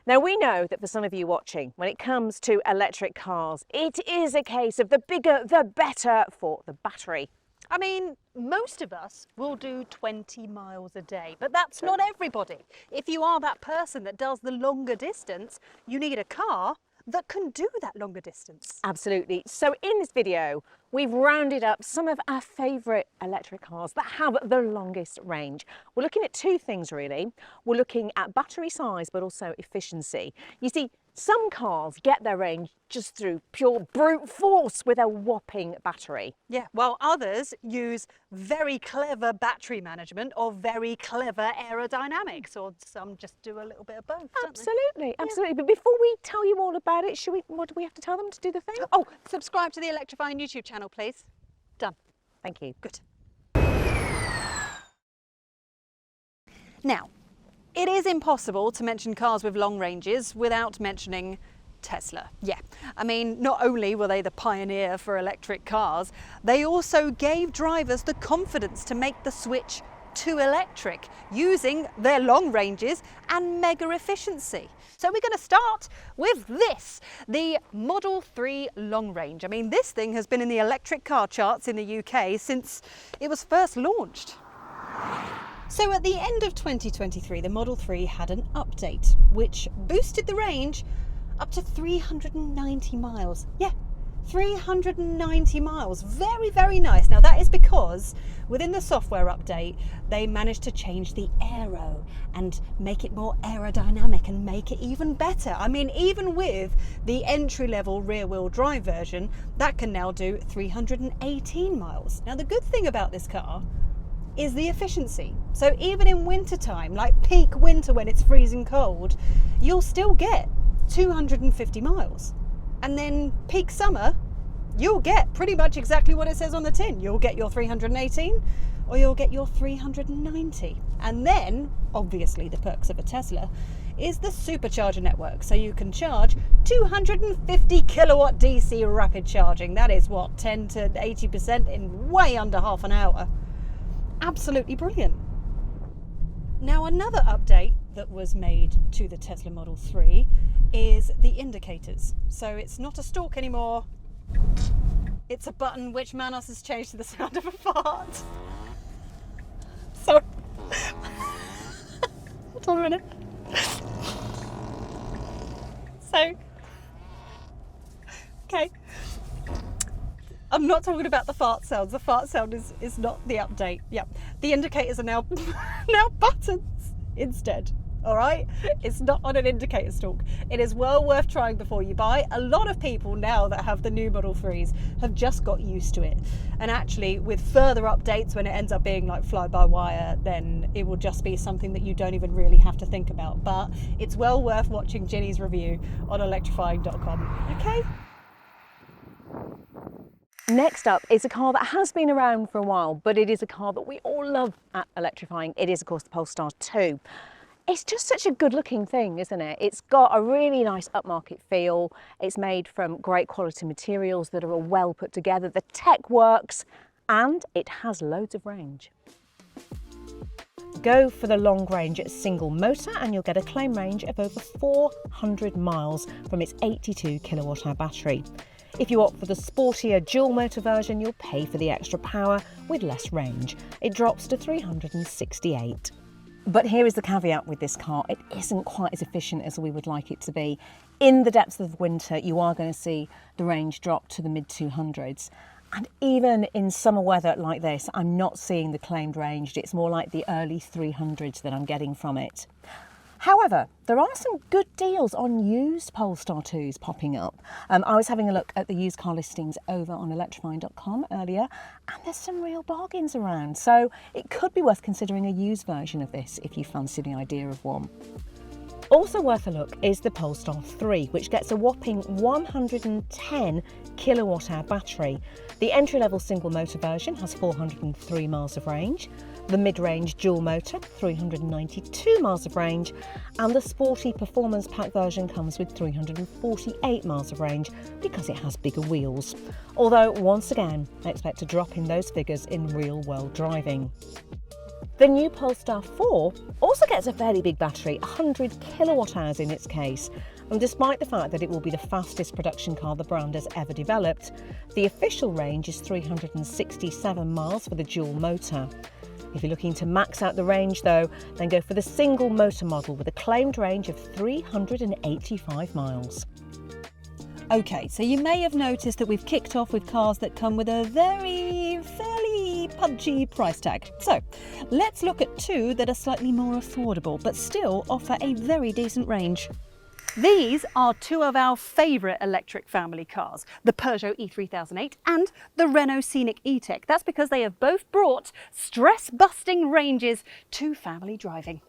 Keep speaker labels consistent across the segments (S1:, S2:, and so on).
S1: Now, we know that for some of you watching, when it comes to electric cars, it is a case of the bigger, the better for the battery.
S2: I mean, most of us will do 20 miles a day, but that's not everybody. If you are that person that does the longer distance, you need a car that can do that longer distance.
S1: Absolutely. So in this video, we've rounded up some of our favourite electric cars that have the longest range. We're looking at two things really. We're looking at battery size, but also efficiency. You see, some cars get their range just through pure brute force with a whopping battery.
S2: Yeah, while others use very clever battery management or very clever aerodynamics, or some just do a little bit of both.
S1: Absolutely, absolutely. But before we tell you all about it, what do we have to tell them to do the thing?
S2: Oh, subscribe to the Electrifying YouTube channel, please. Done.
S1: Thank you.
S2: Good. Now, it is impossible to mention cars with long ranges without mentioning Tesla. Yeah, I mean, not only were they the pioneer for electric cars, they also gave drivers the confidence to make the switch to electric using their long ranges and mega efficiency. So we're going to start with this, the Model 3 long range. I mean, this thing has been in the electric car charts in the UK since it was first launched. So at the end of 2023, the Model 3 had an update, which boosted the range up to 390 miles. Yeah, 390 miles. Very, very nice. Now that is because within the software update, they managed to change the aero and make it more aerodynamic and make it even better. I mean, even with the entry-level rear-wheel drive version, that can now do 318 miles. Now the good thing about this car is the efficiency. So even in winter time, like peak winter when it's freezing cold, you'll still get 250 miles. And then peak summer, you'll get pretty much exactly what it says on the tin. You'll get your 318 or you'll get your 390. And then, obviously the perks of a Tesla is the supercharger network. So you can charge 250 kilowatt DC rapid charging. That is what, 10 to 80% in way under half an hour. Absolutely brilliant. Now, another update that was made to the Tesla Model 3 is the indicators. So it's not a stalk anymore, it's a button, which Manos has changed to the sound of a fart. So, hold on a minute. So, okay. I'm not talking about the fart sounds. The fart sound is not the update. Yeah, the indicators are now now buttons instead. All right, it's not on an indicator stalk. It is well worth trying before you buy. A lot of people now that have the new Model 3s have just got used to it. And actually, with further updates, when it ends up being like fly-by-wire, then it will just be something that you don't even really have to think about. But it's well worth watching Ginny's review on electrifying.com. Okay.
S1: Next up is a car that has been around for a while, but it is a car that we all love at Electrifying. It is, of course, the Polestar 2. It's just such a good looking thing, isn't it? It's got a really nice upmarket feel. It's made from great quality materials that are all well put together. The tech works and it has loads of range. Go for the long range single motor and you'll get a claim range of over 400 miles from its 82 kilowatt hour battery. If you opt for the sportier dual motor version, you'll pay for the extra power with less range. It drops to 368. But here is the caveat with this car. It isn't quite as efficient as we would like it to be. In the depths of winter, you are going to see the range drop to the mid 200s. And even in summer weather like this, I'm not seeing the claimed range. It's more like the early 300s that I'm getting from it. However, there are some good deals on used Polestar 2s popping up. I was having a look at the used car listings over on electrifying.com earlier, and there's some real bargains around. So it could be worth considering a used version of this if you fancy the idea of one. Also worth a look is the Polestar 3, which gets a whopping 110 kilowatt hour battery. The entry-level single motor version has 403 miles of range, the mid-range dual motor 392 miles of range, and the sporty performance pack version comes with 348 miles of range because it has bigger wheels. Although once again, I expect a drop in those figures in real-world driving. The new Polestar 4 also gets a fairly big battery, 100 kilowatt hours in its case. And despite the fact that it will be the fastest production car the brand has ever developed, the official range is 367 miles for the dual motor. If you're looking to max out the range though, then go for the single motor model with a claimed range of 385 miles.
S2: Okay, so you may have noticed that we've kicked off with cars that come with a fairly punchy price tag. So let's look at two that are slightly more affordable but still offer a very decent range. These are two of our favourite electric family cars, the Peugeot E3008 and the Renault Scenic E-Tech. That's because they have both brought stress-busting ranges to family driving.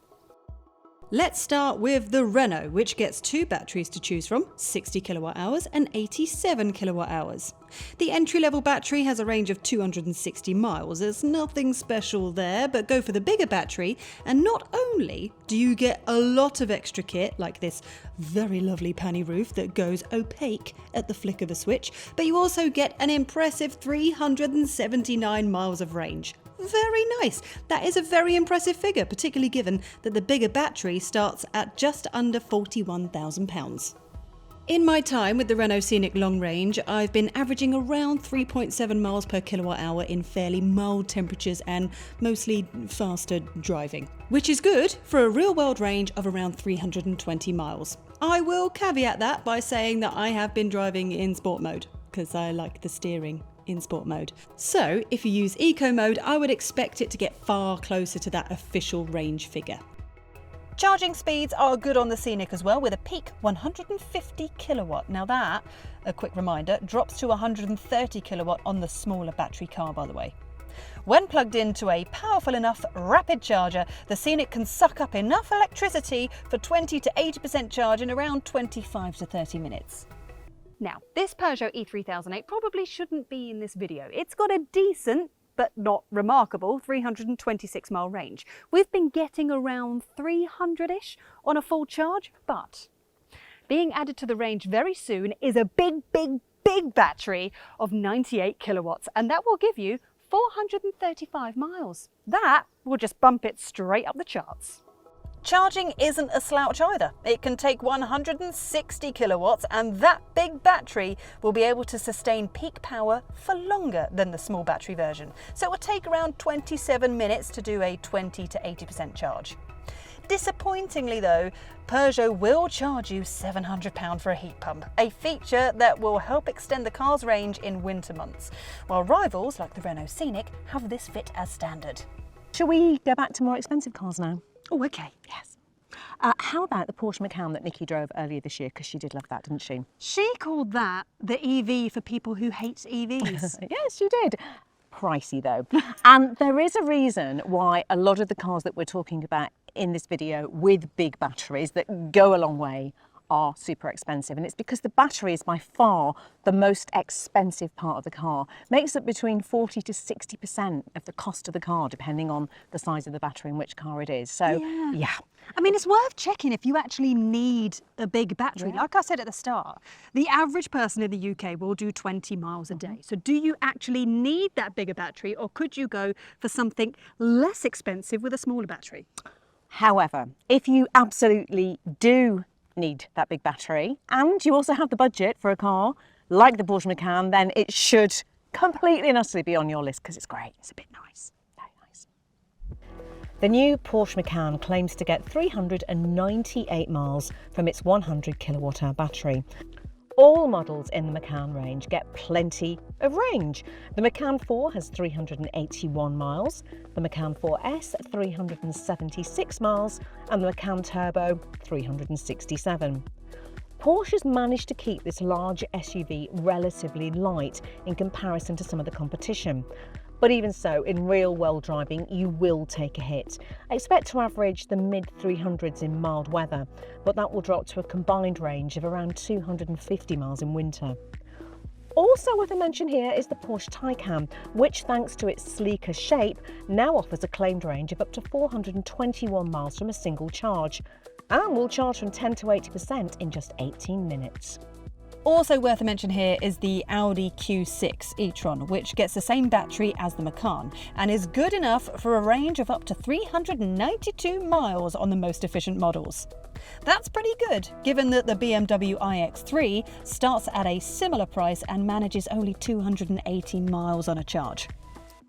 S2: Let's start with the Renault, which gets two batteries to choose from, 60 kilowatt hours and 87 kilowatt hours. The entry-level battery has a range of 260 miles. There's nothing special there, but go for the bigger battery, and not only do you get a lot of extra kit, like this very lovely panny roof that goes opaque at the flick of a switch, but you also get an impressive 379 miles of range. Very nice. That is a very impressive figure, particularly given that the bigger battery starts at just under £41,000. In my time with the Renault Scenic long range, I've been averaging around 3.7 miles per kilowatt hour in fairly mild temperatures and mostly faster driving, which is good for a real-world range of around 320 miles. I will caveat that by saying that I have been driving in sport mode, because I like the steering in sport mode. So if you use eco mode, I would expect it to get far closer to that official range figure. Charging speeds are good on the Scenic as well, with a peak 150 kilowatt. Now that, a quick reminder, drops to 130 kilowatt on the smaller battery car, by the way. When plugged into a powerful enough rapid charger, the Scenic can suck up enough electricity for 20 to 80% charge in around 25 to 30 minutes. Now, this Peugeot E3008 probably shouldn't be in this video. It's got a decent, but not remarkable, 326 mile range. We've been getting around 300-ish on a full charge, but being added to the range very soon is a big battery of 98 kilowatts, and that will give you 435 miles. That will just bump it straight up the charts. Charging isn't a slouch either. It can take 160 kilowatts, and that big battery will be able to sustain peak power for longer than the small battery version. So it will take around 27 minutes to do a 20 to 80% charge. Disappointingly though, Peugeot will charge you £700 for a heat pump, a feature that will help extend the car's range in winter months, while rivals like the Renault Scenic have this fit as standard.
S1: Shall we go back to more expensive cars now?
S2: Oh, okay.
S1: Yes. How about the Porsche Macan that Nikki drove earlier this year? Because she did love that, didn't she?
S2: She called that the EV for people who hate EVs.
S1: Yes, she did. Pricey though. And there is a reason why a lot of the cars that we're talking about in this video with big batteries that go a long way are super expensive, and it's because the battery is by far the most expensive part of the car. Makes up between 40 to 60% of the cost of the car, depending on the size of the battery and which car it is. So yeah.
S2: I mean, it's worth checking if you actually need a big battery.
S1: Yeah.
S2: Like I said at the start, the average person in the UK will do 20 miles a day. So do you actually need that bigger battery, or could you go for something less expensive with a smaller battery?
S1: However, if you absolutely do need that big battery and you also have the budget for a car like the Porsche Macan, then it should completely and utterly be on your list because it's great. It's a bit nice. Very nice. The new Porsche Macan claims to get 398 miles from its 100 kilowatt hour battery. All models in the Macan range get plenty of range. The Macan 4 has 381 miles, the Macan 4S 376 miles, and the Macan Turbo 367. Porsche's managed to keep this large SUV relatively light in comparison to some of the competition. But even so, in real-world driving, you will take a hit. I expect to average the mid-300s in mild weather, but that will drop to a combined range of around 250 miles in winter. Also worth a mention here is the Porsche Taycan, which thanks to its sleeker shape, now offers a claimed range of up to 421 miles from a single charge, and will charge from 10 to 80% in just 18 minutes.
S2: Also worth a mention here is the Audi Q6 e-tron, which gets the same battery as the Macan and is good enough for a range of up to 392 miles on the most efficient models. That's pretty good, given that the BMW iX3 starts at a similar price and manages only 280 miles on a charge.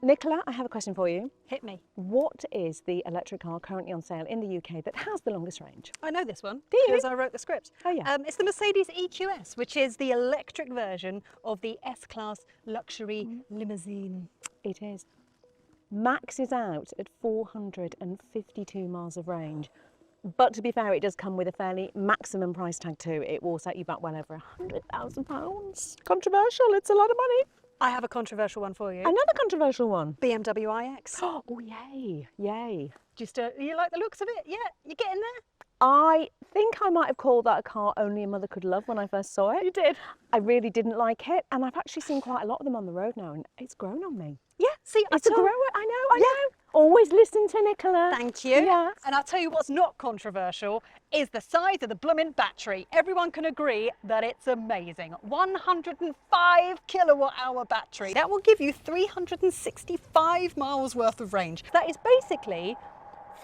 S1: Nicola, I have a question for you.
S2: Hit me.
S1: What is the electric car currently on sale in the UK that has the longest range?
S2: I know this one
S1: Do you?
S2: because I wrote the script.
S1: Oh, yeah.
S2: It's the Mercedes EQS, which is the electric version of the S-Class luxury limousine.
S1: It is. Maxes out at 452 miles of range. But to be fair, it does come with a fairly maximum price tag too. It will set you back well over £100,000. Controversial, it's a lot of money.
S2: I have a controversial one for you.
S1: Another controversial one.
S2: BMW iX.
S1: Oh, yay, yay.
S2: Just, you like the looks of it? Yeah, you're getting there?
S1: I think I might have called that a car only a mother could love when I first saw it.
S2: You did?
S1: I really didn't like it, and I've actually seen quite a lot of them on the road now, and it's grown on me.
S2: Yeah, see,
S1: It's a grower, I know. Always listen to Nicola.
S2: Thank you.
S1: Yeah.
S2: And I'll tell you what's not controversial is the size of the blooming battery. Everyone can agree that it's amazing. 105 kilowatt hour battery. That will give you 365 miles worth of range. That is basically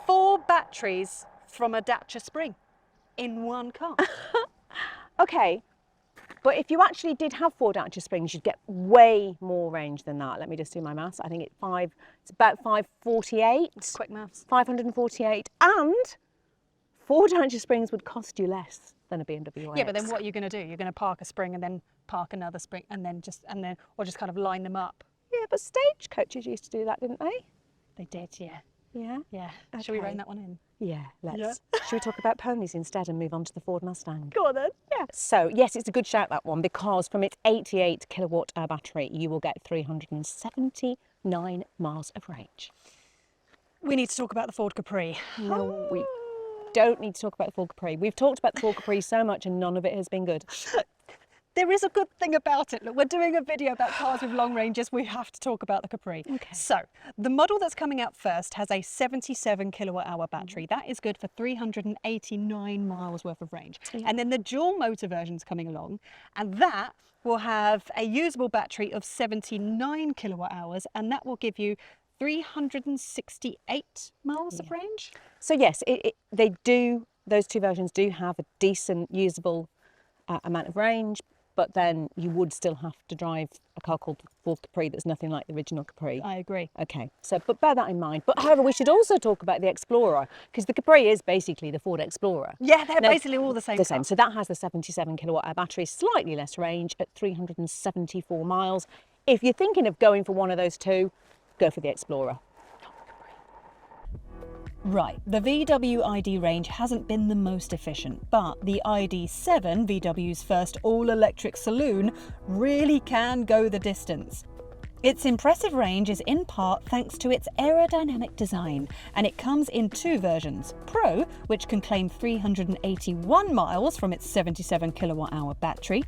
S2: 4 batteries from a Dacia Spring in one car.
S1: Okay, but if you actually did have 4 Dacia Springs, you'd get way more range than that. Let me just do my maths. I think it's about 548.
S2: It's quick maths.
S1: 548, and 4 Dacia Springs would cost you less than a BMW iX.
S2: Yeah, but then what are you going to do? You're going to park a Spring and then park another Spring and then just kind of line them up.
S1: Yeah, but stagecoaches used to do that, didn't they?
S2: They did, yeah.
S1: Yeah.
S2: Yeah. Shall we
S1: Okay.
S2: rein that one in?
S1: Yeah, let's.
S2: Yeah.
S1: Should we talk about ponies instead and move on to the Ford Mustang?
S2: Go on then.
S1: Yeah. So, yes, it's a good shout, that one, because from its 88 kilowatt hour battery, you will get 379 miles of range.
S2: We need to talk about the Ford Capri.
S1: No, we don't need to talk about the Ford Capri. We've talked about the Ford Capri so much and none of it has been good.
S2: There is a good thing about it. Look, we're doing a video about cars with long ranges. We have to talk about the Capri.
S1: Okay.
S2: So the model that's coming out first has a 77 kilowatt hour battery. That is good for 389 miles worth of range.
S1: Yeah.
S2: And then the dual motor version's coming along, and that will have a usable battery of 79 kilowatt hours, and that will give you 368 miles of range.
S1: So, yes, those two versions do have a decent usable amount of range, but then you would still have to drive a car called the Ford Capri that's nothing like the original Capri.
S2: I agree.
S1: Okay, so but bear that in mind. But however, we should also talk about the Explorer, because the Capri is basically the Ford Explorer.
S2: Yeah, they're
S1: Now,
S2: basically all the same.
S1: The same. So that has the 77 kilowatt hour battery, slightly less range at 374 miles. If you're thinking of going for one of those two, go for the Explorer.
S2: Right, the VW ID range hasn't been the most efficient, but the ID.7, VW's first all-electric saloon, really can go the distance. Its impressive range is in part thanks to its aerodynamic design, and it comes in 2 versions. Pro, which can claim 381 miles from its 77 kilowatt hour battery,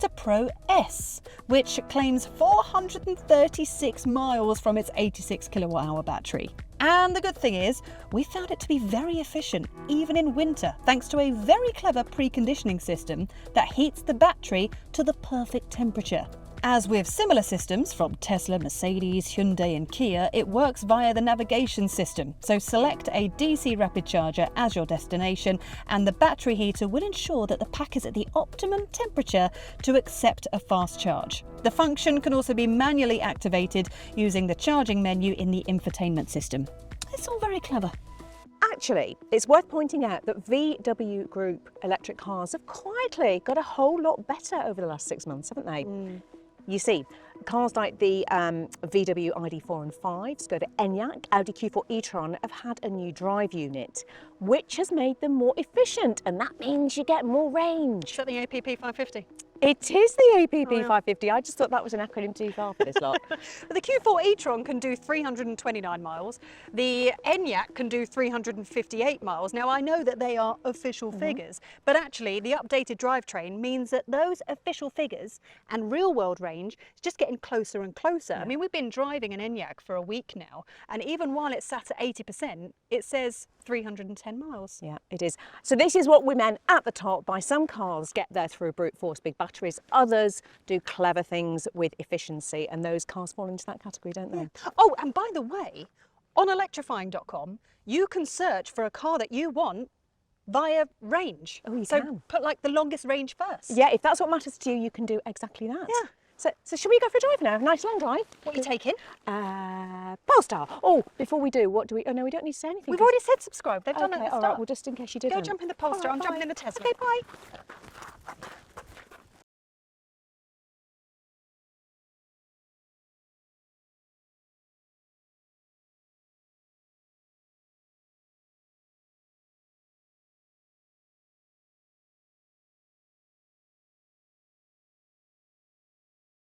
S2: to Pro S, which claims 436 miles from its 86 kilowatt hour battery. And the good thing is, we found it to be very efficient, even in winter, thanks to a very clever preconditioning system that heats the battery to the perfect temperature. As with similar systems from Tesla, Mercedes, Hyundai and Kia, it works via the navigation system. So select a DC rapid charger as your destination, and the battery heater will ensure that the pack is at the optimum temperature to accept a fast charge. The function can also be manually activated using the charging menu in the infotainment system. It's all very clever.
S1: Actually, it's worth pointing out that VW Group electric cars have quietly got a whole lot better over the last 6 months, haven't they? You see, cars like the VW ID4 and 5, Skoda Enyaq, Audi Q4 e-tron have had a new drive unit, which has made them more efficient, and that means you get more range.
S2: Is that the APP 550?
S1: It is the APP
S2: Oh, yeah.
S1: 550. I just thought that was an acronym too far for this lot.
S2: But the Q4 e-tron can do 329 miles. The Enyaq can do 358 miles. Now, I know that they are official figures, but actually the updated drivetrain means that those official figures and real-world range is just getting closer and closer. I mean, we've been driving an Enyaq for a week now, and even while it's sat at 80%, it says 310. 10 miles.
S1: Yeah, it is. So this is what we meant at the top by some cars get there through brute force, big batteries. Others do clever things with efficiency, and those cars fall into that category, don't they?
S2: Yeah. Oh, and by the way, on electrifying.com, you can search for a car that you want via range.
S1: Oh, you
S2: so
S1: can.
S2: put like the longest range first.
S1: Yeah, if that's what matters to you, you can do exactly that.
S2: Yeah.
S1: So should we go for a drive now? Nice long drive.
S2: What are you taking?
S1: Polestar. Oh, before we do, what do we? Oh no, we don't need to say anything.
S2: We've already said subscribe. They've done it at the
S1: all
S2: start.
S1: right. Well, just in case you didn't.
S2: Go jump in the Polestar. I'm jumping in the Tesla.
S1: Okay, bye.